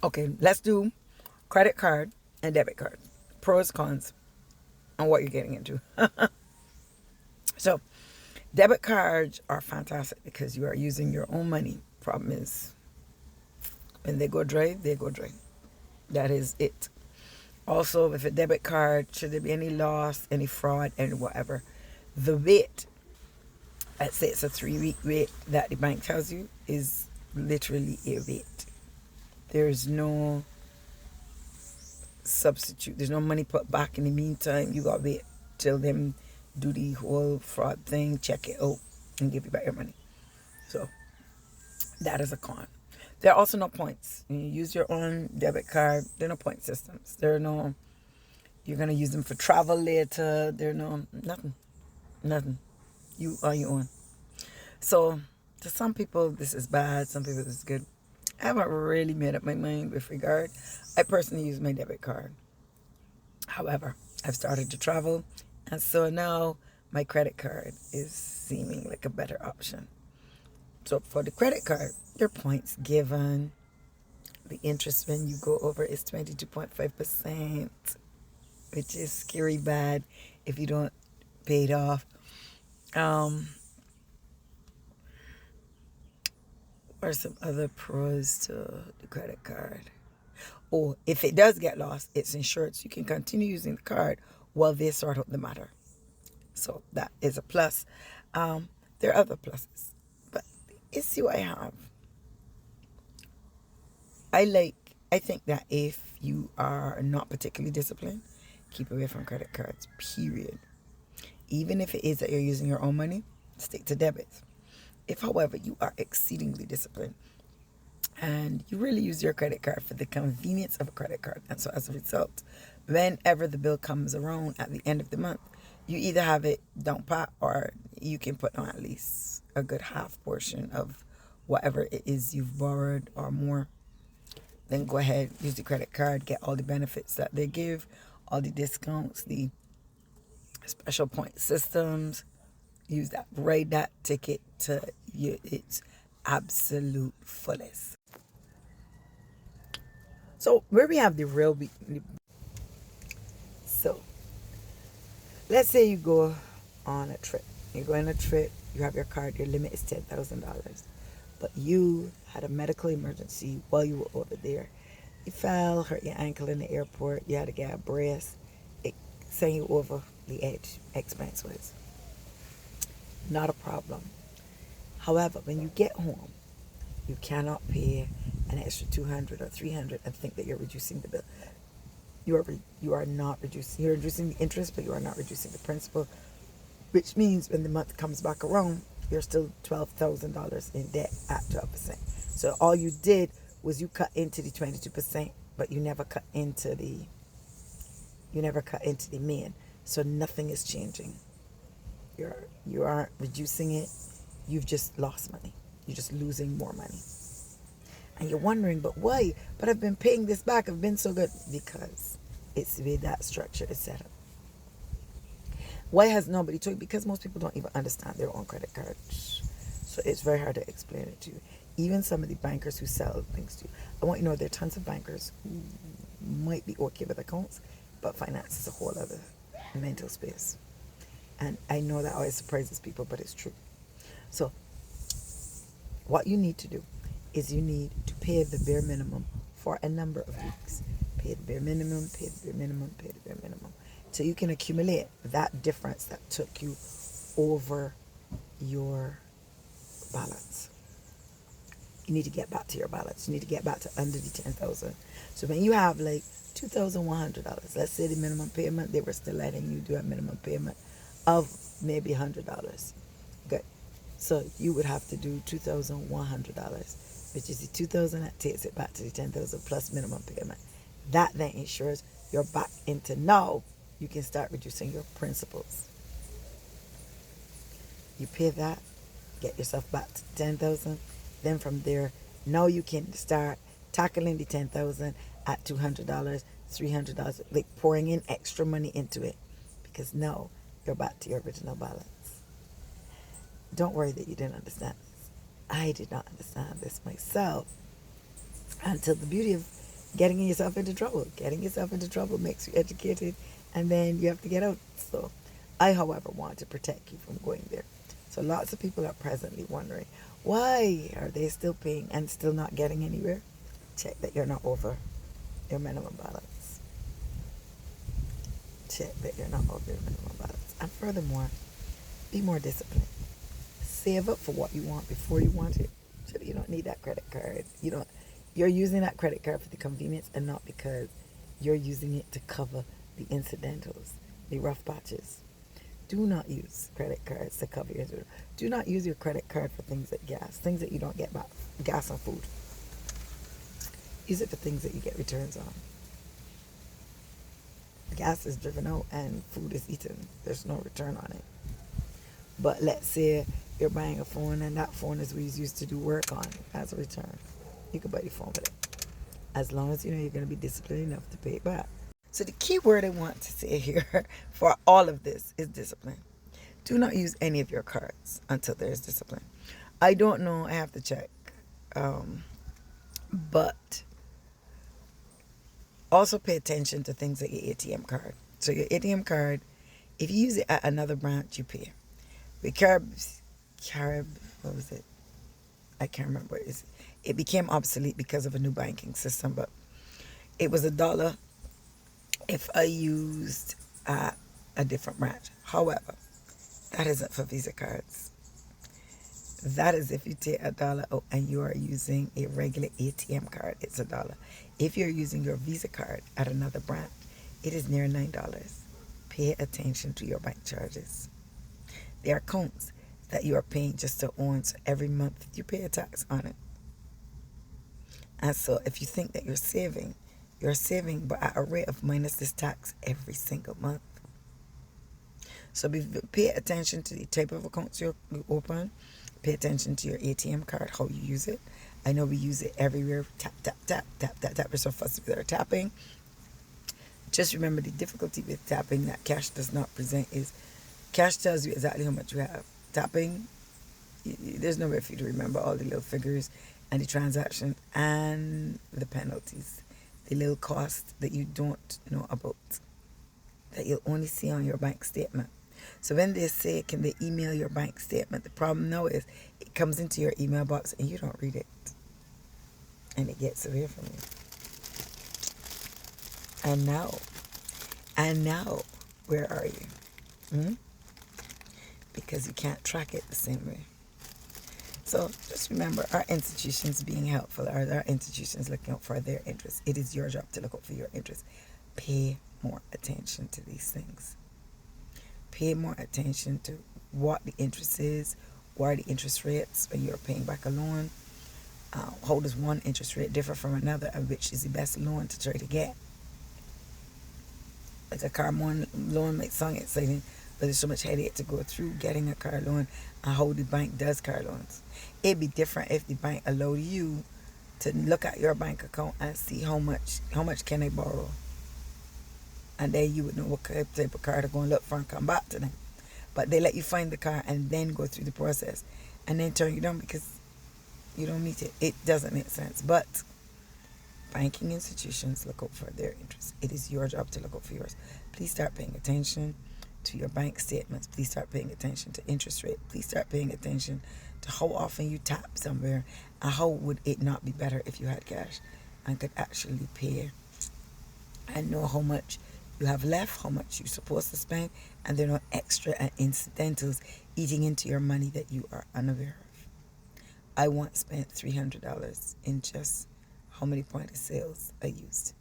Okay, let's do credit card and debit card. Pros, cons, and what you're getting into. So, debit cards are fantastic because you are using your own money. Problem is, when they go dry, they go dry. That is it. Also, with a debit card, should there be any loss, any fraud, and whatever, the wait, let's say it's a 3 week wait that the bank tells you, is literally a wait. There's no substitute. There's no money put back in the meantime. You got to wait till them do the whole fraud thing, check it out, and give you back your money. So that is a con. There are also no points. When you use your own debit card, there are no point systems. There are no, you're going to use them for travel later. There are no, nothing. Nothing. You are your own. So to some people, this is bad. Some people, this is good. I haven't really made up my mind with regard. I personally use my debit card. However, I've started to travel, and so now my credit card is seeming like a better option. So for the credit card, your points given, the interest when you go over is 22.5%, which is scary bad if you don't pay it off. Um, what are some other pros to the credit card? Or if it does get lost, it's insured, so you can continue using the card while they sort out the matter. So that is a plus. There are other pluses, but the issue I have, I think that if you are not particularly disciplined, keep away from credit cards, period. Even if it is that you're using your own money, stick to debits. If, however, you are exceedingly disciplined and you really use your credit card for the convenience of a credit card, and so as a result, whenever the bill comes around at the end of the month, you either have it down pat or you can put on at least a good half portion of whatever it is you've borrowed or more. Then go ahead, use the credit card, get all the benefits that they give, all the discounts, the special point systems. Use that, ride that ticket to its absolute fullest. So where we have the real, so let's say you go on a trip. You go on a trip, you have your card, your limit is $10,000. But you had a medical emergency while you were over there. You fell, hurt your ankle in the airport, you had to get a brace. It sent you over the edge, expense was. Not a problem. However, when you get home, you cannot pay an extra 200 or 300 and think that you're reducing the bill. You are not reducing. You're reducing the interest, but you are not reducing the principal, which means when the month comes back around, you're still $12,000 in debt at 12%. So all you did was you cut into the 22%, but you never cut into the mean. So nothing is changing. You aren't reducing it. You've just lost money. You're just losing more money. And you're wondering, but why? But I've been paying this back. I've been so good. Because it's the way that structure is set up. Why has nobody told you? Because most people don't even understand their own credit cards. So it's very hard to explain it to you. Even some of the bankers who sell things to you. I want you to know there are tons of bankers who might be okay with accounts, but finance is a whole other mental space. And I know that always surprises people, but it's true. So what you need to do is you need to pay the bare minimum for a number of weeks. Pay the bare minimum, pay the bare minimum, pay the bare minimum. So you can accumulate that difference that took you over your balance. You need to get back to your balance. You need to get back to under the 10,000. So when you have like $2,100, let's say the minimum payment, they were still letting you do a minimum payment of maybe $100. Good. So you would have to do $2,100, which is the 2,000 that takes it back to the 10,000 plus minimum payment. That then ensures you're back into now. You can start reducing your principals. You pay that, get yourself back to 10,000. Then from there, now you can start tackling the 10,000 at $200, $300, like pouring in extra money into it, because now you're back to your original balance. Don't worry that you didn't understand this. I did not understand this myself until the beauty of getting yourself into trouble. Getting yourself into trouble makes you educated, and then you have to get out. So I, however, want to protect you from going there. So lots of people are presently wondering, why are they still paying and still not getting anywhere? Check that you're not over your minimum balance. Check that you're not over your minimum balance. And furthermore, be more disciplined. Save up for what you want before you want it. So you don't need that credit card. You're using that credit card for the convenience and not because you're using it to cover the incidentals, the rough patches. Do not use credit cards to cover your. Do not use your credit card for things like gas, things that you don't get back, gas and food. Use it for things that you get returns on. The gas is driven out and food is eaten. There's no return on it. But let's say you're buying a phone and that phone is used to do work on as a return. You can buy the phone with it. As long as you know you're going to be disciplined enough to pay it back. So the key word I want to say here for all of this is discipline. Do not use any of your cards until there's discipline. I don't know. I have to check. But also pay attention to things like your ATM card. So your ATM card, if you use it at another branch, you pay. With Carib, what was it? I can't remember. It became obsolete because of a new banking system, but it was $1 if I used a different branch. However, that isn't for Visa cards. That is if you take $1 out and you are using a regular ATM card, it's $1. If you're using your Visa card at another branch, it is near $9. Pay attention to your bank charges. There are accounts that you are paying just to own, so every month you pay a tax on it. And so if you think that you're saving, but at a rate of minus this tax every single month. So pay attention to the type of accounts you open. Pay attention to your ATM card, how you use it. I know we use it everywhere. Tap, tap, tap, tap, tap, tap. We're so fussy with our tapping. Just remember the difficulty with tapping that cash does not present is cash tells you exactly how much you have. Tapping, there's no way for you to remember all the little figures and the transactions and the penalties, the little costs that you don't know about, that you'll only see on your bank statement. So when they say, can they email your bank statement? The problem now is it comes into your email box and you don't read it. And it gets away from you. And now, where are you? Because you can't track it the same way. So just remember, our institutions being helpful are our institutions looking out for their interests. It is your job to look out for your interests. Pay more attention to these things. Pay more attention to what the interest is, what are the interest rates when you're paying back a loan, how does one interest rate differ from another, and which is the best loan to try to get. Like a car loan might sound exciting, but there's so much headache to go through getting a car loan and how the bank does car loans. It'd be different if the bank allowed you to look at your bank account and see how much can I borrow. And then you would know what type of car to go and look for and come back to them. But they let you find the car and then go through the process and then turn you down because you don't meet it. It doesn't make sense. But banking institutions look out for their interests. It is your job to look out for yours. Please start paying attention to your bank statements. Please start paying attention to interest rate. Please start paying attention to how often you tap somewhere and how would it not be better if you had cash and could actually pay and know how much you have left, how much you're supposed to spend, and there are no extra and incidentals eating into your money that you are unaware of. I once spent $300 in just how many point of sales I used.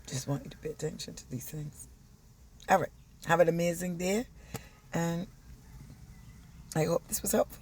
Just want you to pay attention to these things. All right. Have an amazing day, and I hope this was helpful.